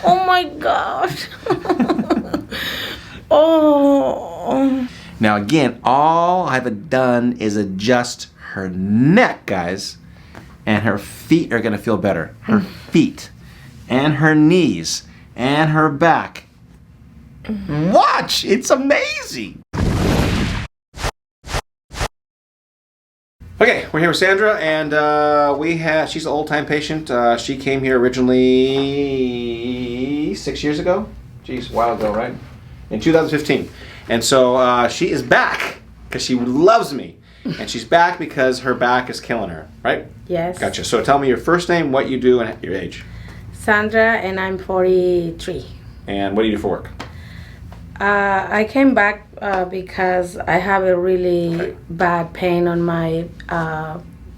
Oh my gosh. Oh. Now again, all I've done is adjust her neck, guys, and her feet are gonna feel better. Her feet, and her knees, and her back. Watch, it's amazing. Okay, we're here with Sandra, and she's an old-time patient. She came here originally 6 years ago. Jeez, a while ago, right? In 2015. And so she is back because she loves me. And she's back because her back is killing her, right? Yes. Gotcha. So tell me your first name, what you do, and your age. Sandra, and I'm 43. And what do you do for work? I came back because I have a really bad pain on my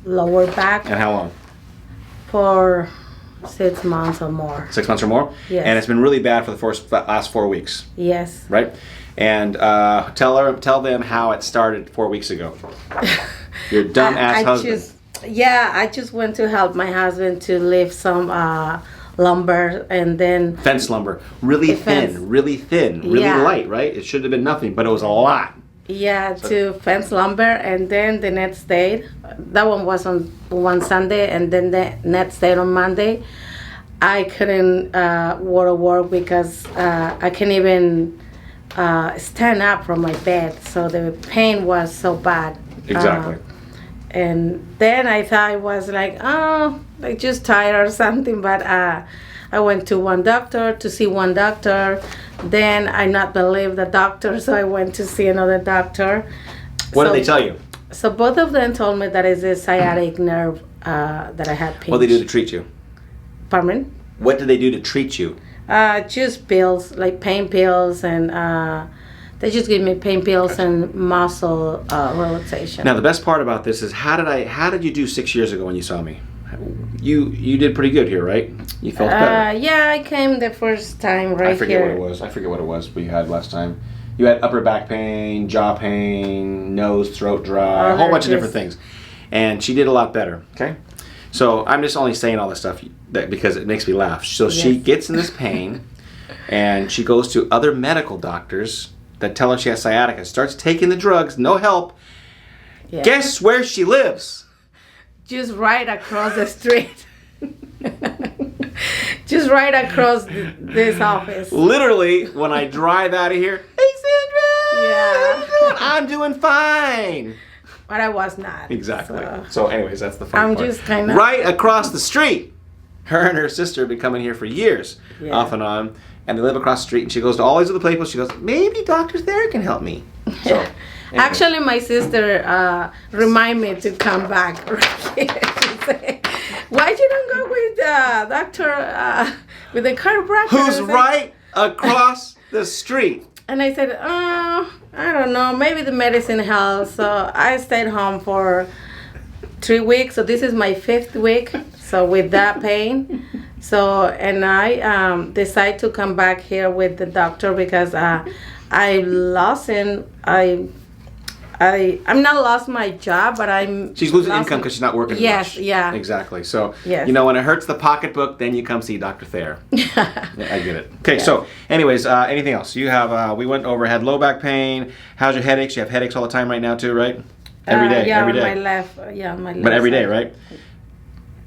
lower back. And how long? For 6 months or more. 6 months or more? Yes. And it's been really bad for the last 4 weeks. Yes. Right? And tell them how it started 4 weeks ago. Your dumb-ass husband. I just went to help my husband to lift some lumber, and then fence lumber, really thin, really light, right? It should have been nothing, but it was a lot. Yeah, to fence lumber, and then the next day, that one was on one Sunday, and then the next day on Monday, I couldn't work because I can't even stand up from my bed, so the pain was so bad. Exactly. And then I thought it was like, like just tired or something, but I went to one doctor to see one doctor. Then I not believe the doctor, so I went to see another doctor. What did they tell you? So both of them told me that it's a sciatic nerve that I had pinched. What did they do to treat you? Pardon? What did they do to treat you? Just pills, like pain pills, and they just give me pain pills and muscle relaxation. Now the best part about this is how did you do 6 years ago when you saw me? You did pretty good here, right? You felt better. Yeah, I came the first time right here. I forget what it was we had last time. You had upper back pain, jaw pain, nose, throat dry, a whole bunch of different things. And she did a lot better, okay? So I'm just only saying all this stuff because it makes me laugh. So she gets in this pain, and she goes to other medical doctors that tell her she has sciatica, starts taking the drugs, no help. Yeah. Guess where she lives? Just right across the street. Just right across this office. Literally, when I drive out of here, hey Sandra! Yeah. I'm doing fine. But I was not. Exactly. So anyways, that's the funny part. I'm just kind of... Right across the street. Her and her sister have been coming here for years, off and on. And they live across the street, and she goes to all these other places. She goes, maybe Dr. Thayer can help me. So, anyway. Actually, my sister remind me to come back. She said, why you don't go with doctor, with the chiropractor? Who's right across the street? And I said, I don't know, maybe the medicine helps. So I stayed home for 3 weeks. So this is my 5th week. So with that pain. So, and I decided to come back here with the doctor because I lost I'm not lost my job, but she's losing income because she's not working yes, much. Yeah. Exactly. So, you know, when it hurts the pocketbook, then you come see Dr. Thayer. I get it. Okay, so anyways, anything else? You have, we went over, had low back pain. How's your headaches? You have headaches all the time right now too, right? Every day, yeah, every day. My left, my left. But every day, side. right?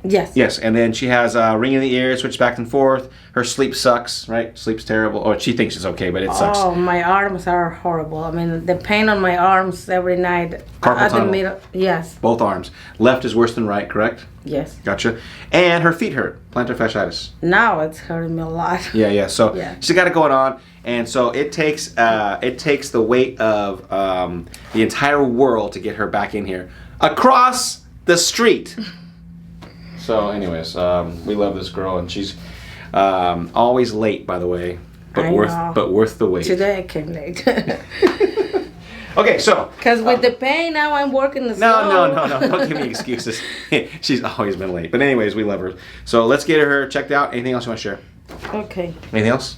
Yes. Yes, and then she has ring in the ear, switch back and forth. Her sleep sucks, right? Sleep's terrible. Or she thinks it's okay, but it sucks. Oh, my arms are horrible. I mean, the pain on my arms every night. Carpal tunnel. The middle. Yes. Both arms. Left is worse than right, correct? Yes. Gotcha. And her feet hurt. Plantar fasciitis. Now it's hurting me a lot. Yeah. So she's got it going on, and so it takes the weight of the entire world to get her back in here across the street. So, anyways, we love this girl, and she's always late, by the way, but worth the wait. Today I came late. Okay, so because with the pain now I'm working the No, don't give me excuses. She's always been late, but anyways, we love her. So let's get her checked out. Anything else you want to share? Okay. Anything else?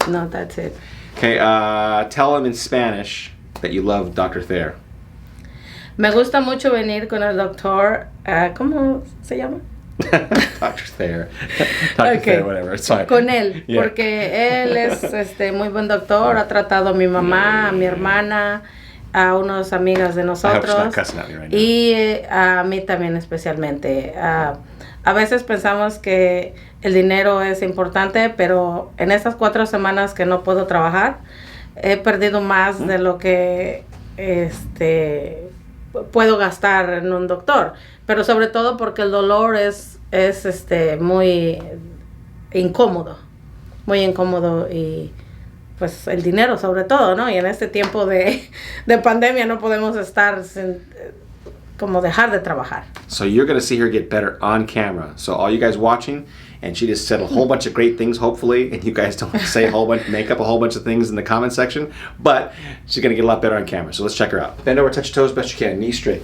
No, that's it. Okay, tell him in Spanish that you love Dr. Thayer. Me gusta mucho venir con el doctor. ¿Cómo se llama? Dr. Thayer. Dr. Thayer, whatever. It's fine. Con él, Yeah. porque él es muy buen doctor, ha tratado a mi mamá, a mi hermana, a unas amigas de I hope she's not nosotros cussing at me right now. y a mí también especialmente. A veces pensamos que el dinero es importante, pero en estas 4 semanas que no puedo trabajar, he perdido más de lo que puedo gastar en un doctor, pero sobre todo porque el dolor es muy incómodo y pues el dinero sobre todo, ¿no? Y en este tiempo de pandemia no podemos estar como dejar de trabajar. So you're going to see her get better on camera. So all you guys watching, and she just said a whole bunch of great things, hopefully, and you guys don't say a whole bunch, make up a whole bunch of things in the comment section, but she's going to get a lot better on camera. So let's check her out. Bend over, touch your toes best you can, knees straight.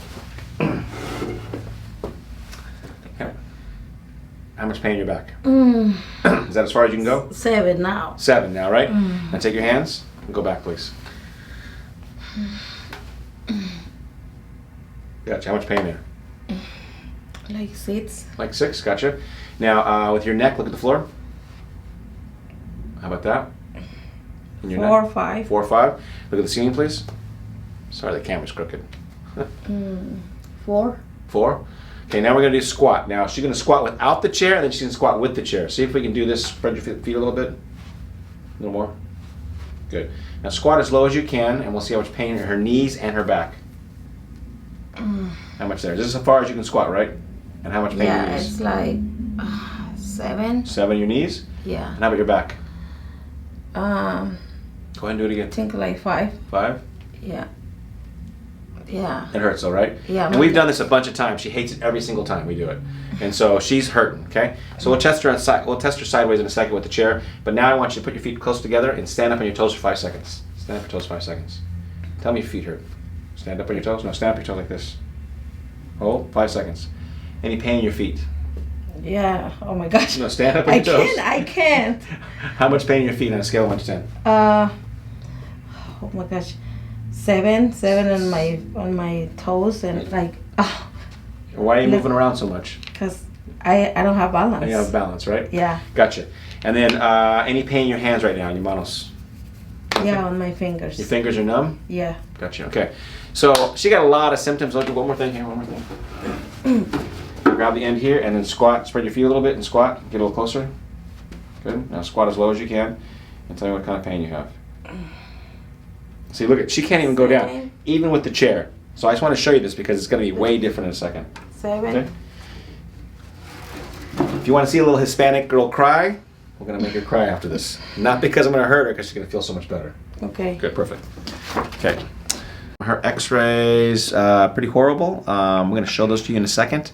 How much pain in your back? Is that as far as you can go? 7 now. 7 now, right? Now take your hands and go back, please. Gotcha. How much pain there? Like 6. Like 6, gotcha. Now, with your neck, look at the floor. How about that? And your 4 neck? or 5. 4 or 5. Look at the ceiling, please. Sorry, the camera's crooked. 4. 4. Okay, now we're going to do squat. Now, she's going to squat without the chair, and then she's going to squat with the chair. See if we can do this. Spread your feet a little bit. A little more. Good. Now, squat as low as you can, and we'll see how much pain in her knees and her back. How much there? This is as far as you can squat, right? And how much pain in your Yeah, knees? it's like 7. 7 in your knees? Yeah. And how about your back? Go ahead and do it again. I think like 5. 5? Yeah. Yeah. It hurts though, right? Yeah. And we've done this a bunch of times. She hates it every single time we do it. And so she's hurting, okay? So we'll test her sideways in a second with the chair. But now I want you to put your feet close together and stand up on your toes for 5 seconds. Stand up on your toes 5 seconds. Tell me if your feet hurt. Stand up on your toes. No, stand up on your toes like this. Hold 5 seconds. Any pain in your feet? Yeah. Oh my gosh. No, stand up on your toes. I can't. How much pain in your feet on a scale of 1 to 10? Oh my gosh. 7 on my toes and like Why are you moving around so much? because I don't have balance. You have balance, right? Yeah. Gotcha. And then any pain in your hands right now, in your manos? Yeah, on my fingers. Your fingers are numb? Yeah. Gotcha. Okay. So she got a lot of symptoms. I'll do one more thing here. One more thing. Grab the end here and then squat. Spread your feet a little bit and squat. Get a little closer. Good. Now squat as low as you can and tell me what kind of pain you have. See, look at, she can't even go down, even with the chair. So I just want to show you this because it's going to be way different in a second. 7. Okay? If you want to see a little Hispanic girl cry, we're going to make her cry after this. Not because I'm going to hurt her, because she's going to feel so much better. Okay. Good, perfect. Okay. Her x-rays, pretty horrible. We're going to show those to you in a second.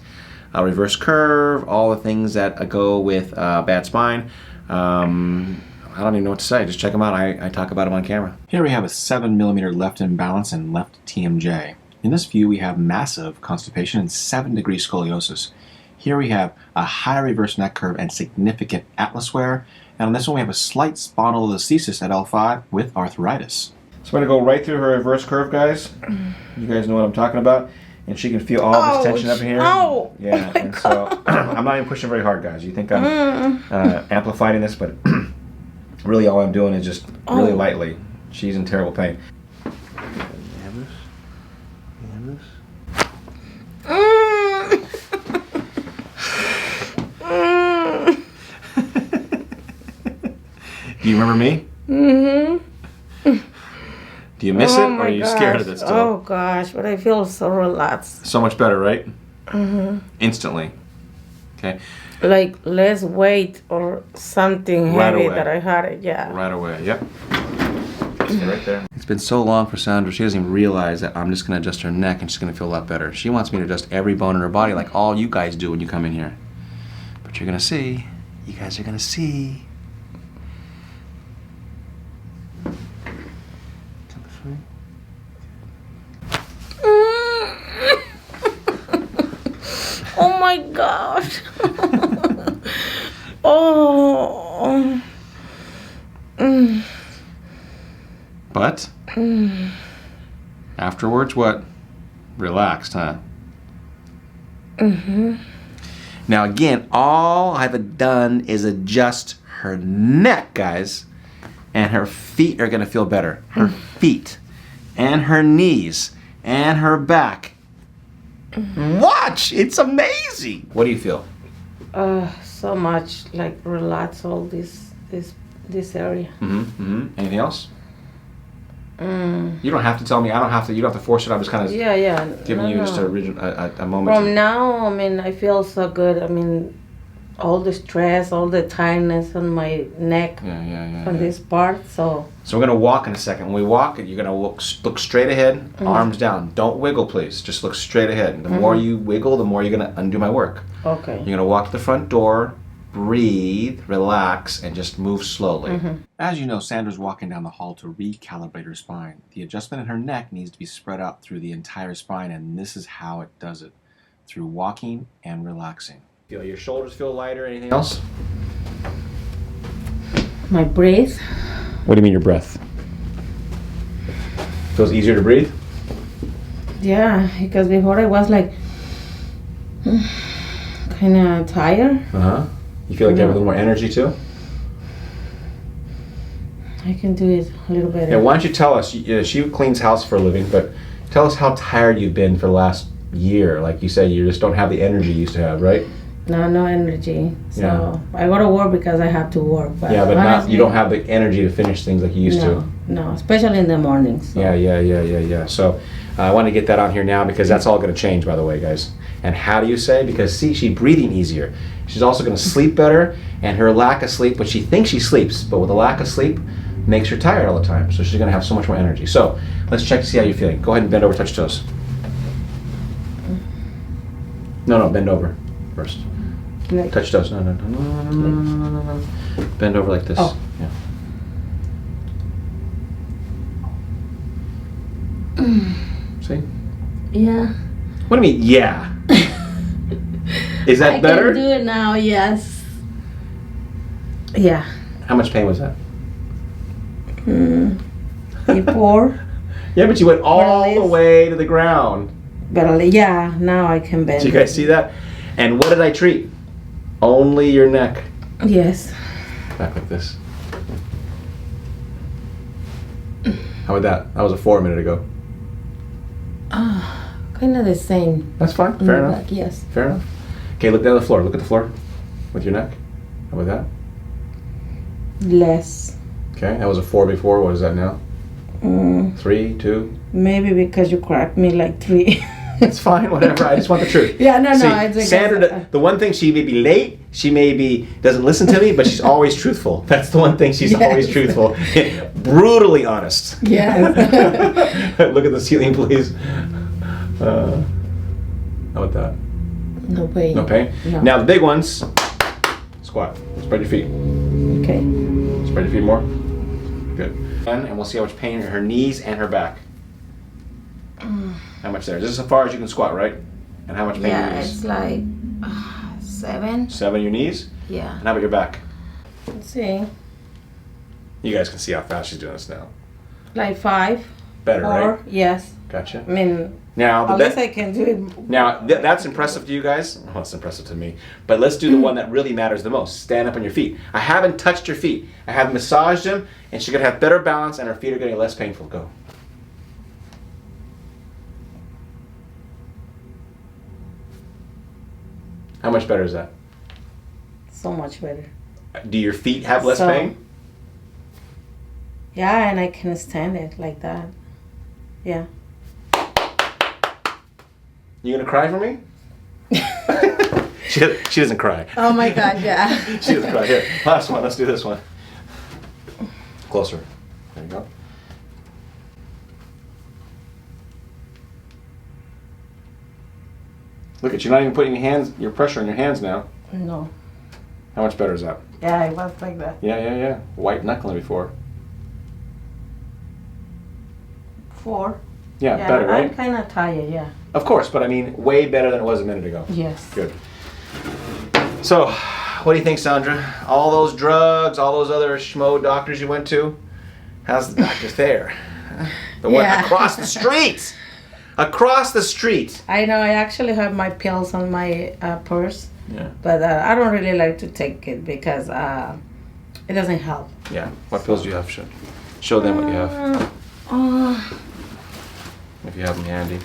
Reverse curve, all the things that go with bad spine. I don't even know what to say. Just check them out. I talk about them on camera. Here we have a 7mm left imbalance and left TMJ. In this view, we have massive constipation and 7-degree scoliosis. Here we have a high reverse neck curve and significant atlas wear. And on this one, we have a slight spondylolisthesis at L5 with arthritis. So we're going to go right through her reverse curve, guys. You guys know what I'm talking about. And she can feel all this tension up in here. Oh, yeah, oh and so I'm not even pushing very hard, guys. You think I'm amplifying this, but really all I'm doing is just really lightly. She's in terrible pain. Do you remember me? Mm-hmm. Do you miss it, or are you scared of it still? Oh gosh, but I feel so relaxed. So much better, right? Mm-hmm. Instantly. Okay. Like less weight or something Right heavy away. that I had. Yeah. Right away. Yep. Stay right there. It's been so long for Sandra, she doesn't even realize that I'm just going to adjust her neck and she's going to feel a lot better. She wants me to adjust every bone in her body like all you guys do when you come in here. But you're going to see. You guys are going to see. Oh my gosh. Oh. But afterwards, what? Relaxed, huh? Mm-hmm. Now again, all I've done is adjust her neck, guys, and her feet are gonna feel better. Her feet, and her knees, and her back. Watch, it's amazing. What do you feel? So much like relax all this area. Anything else? You don't have to tell me. I don't have to. You don't have to force it. I'm just kind of giving you just a moment. From now, I mean, I feel so good. I mean, all the stress, all the tiredness on my neck, on this part. So we're gonna walk in a second. When we walk, you're gonna look straight ahead, arms down. Don't wiggle, please. Just look straight ahead. The more you wiggle, the more you're gonna undo my work. Okay. You're gonna walk to the front door, breathe, relax, and just move slowly. As you know, Sandra's walking down the hall to recalibrate her spine. The adjustment in her neck needs to be spread out through the entire spine, and this is how it does it, through walking and relaxing. Feel your shoulders feel lighter. Anything else? My breath. What do you mean your breath? Feels easier to breathe? Yeah, because before I was like kind of tired. You feel like you have a little more energy too? I can do it a little better. Yeah, why don't you tell us, she cleans house for a living, but tell us how tired you've been for the last year. Like you said, you just don't have the energy you used to have, right? No energy. So I go to work because I have to work. But but honestly, you don't have the energy to finish things like you used to. No, especially in the mornings. So. Yeah. So I want to get that on here now because that's all going to change, by the way, guys. And how do you say? Because see, she's breathing easier. She's also going to sleep better, and her lack of sleep, when she thinks she sleeps, but with a lack of sleep, makes her tired all the time. So she's going to have so much more energy. So let's check to see how you're feeling. Go ahead and bend over, touch toes. No, bend over first. Like, Touch toes. No. Bend over like this. Oh. Yeah. See? Yeah. What do you mean, yeah? Is that better? I can do it now, yes. Yeah. How much pain was that? Before. Yeah, but you went all the way to the ground. But yeah, now I can bend. Did you guys see that? And what did I treat? Only your neck. Yes. Back like this. How about that? That was a 4 minute ago. Kind of the same. That's fine. Fair enough. Back, yes. Fair enough. Okay, look down the floor. Look at the floor with your neck. How about that? Less. Okay, that was a 4 before. What is that now? 3, 2. Maybe because you cracked me like 3. It's fine, whatever. I just want the truth. Yeah, no. See, Sandra, the one thing, she may be late, she maybe doesn't listen to me, but she's always truthful. That's the one thing, she's always truthful. Brutally honest. Yes. Look at the ceiling, please. How about that? No pain. No pain? No. Now the big ones. Squat. Spread your feet. Okay. Spread your feet more. Good. And we'll see how much pain in her knees and her back. How much there? This is as far as you can squat, right? And how much pain in your knees? It's like 7. 7 in your knees? Yeah. And how about your back? Let's see. You guys can see how fast she's doing this now. Like 5. Better, 4. right? Yes. Gotcha. I mean, Now, at least I can do it. Now, that's impressive to you guys. Well, it's impressive to me. But let's do the one that really matters the most. Stand up on your feet. I haven't touched your feet. I have massaged them, and she's going to have better balance, and her feet are getting less painful. Go. How much better is that? So much better. Do your feet have less pain? Yeah, and I can stand it like that. Yeah. You gonna cry for me? she doesn't cry. Oh my God, yeah. She doesn't cry. Here, last one. Let's do this one. Closer. There you go. Look at you, not even putting your pressure on your hands now. No. How much better is that? Yeah, it was like that. Yeah. White knuckling before. 4. Yeah, better, right? I'm kind of tired, yeah. Of course, but I mean, way better than it was a minute ago. Yes. Good. So, what do you think, Sandra? All those drugs, all those other schmo doctors you went to? How's the Dr. Thayer? The one across the street! Across the street! I know, I actually have my pills on my purse. Yeah. But I don't really like to take it because it doesn't help. Yeah. What pills do you have? Show them what you have. If you have them handy.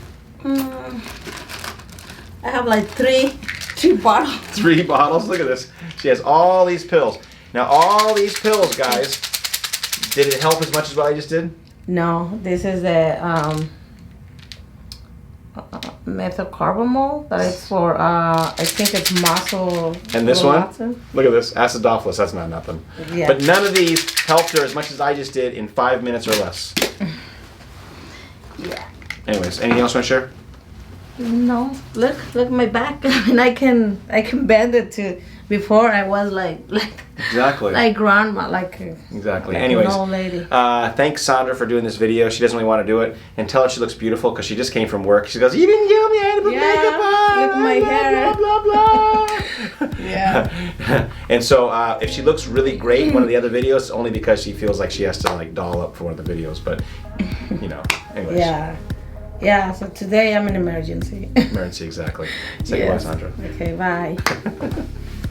I have like three bottles. 3 bottles? Look at this. She has all these pills. Now, all these pills, guys, did it help as much as what I just did? No, this is the methocarbamol that is for, I think it's muscle. And this one? Look at this. Acidophilus. That's not nothing. Yeah. But none of these helped her as much as I just did in 5 minutes or less. Yeah. Anyways, anything else you want to share? No, look my back. And I can bend it to. Before I was like Exactly. like grandma, Exactly. like Anyways, an old lady. Thanks Sandra for doing this video. She doesn't really want to do it, and tell her she looks beautiful because she just came from work. She goes, "You didn't give me to put makeup on. Look at my hair. Blah blah blah." Yeah. And so if she looks really great in one of the other videos, it's only because she feels like she has to like doll up for one of the videos. But anyways. Yeah. Yeah. So today I'm in emergency. Emergency, exactly. Say goodbye, Sandra. Okay. Bye.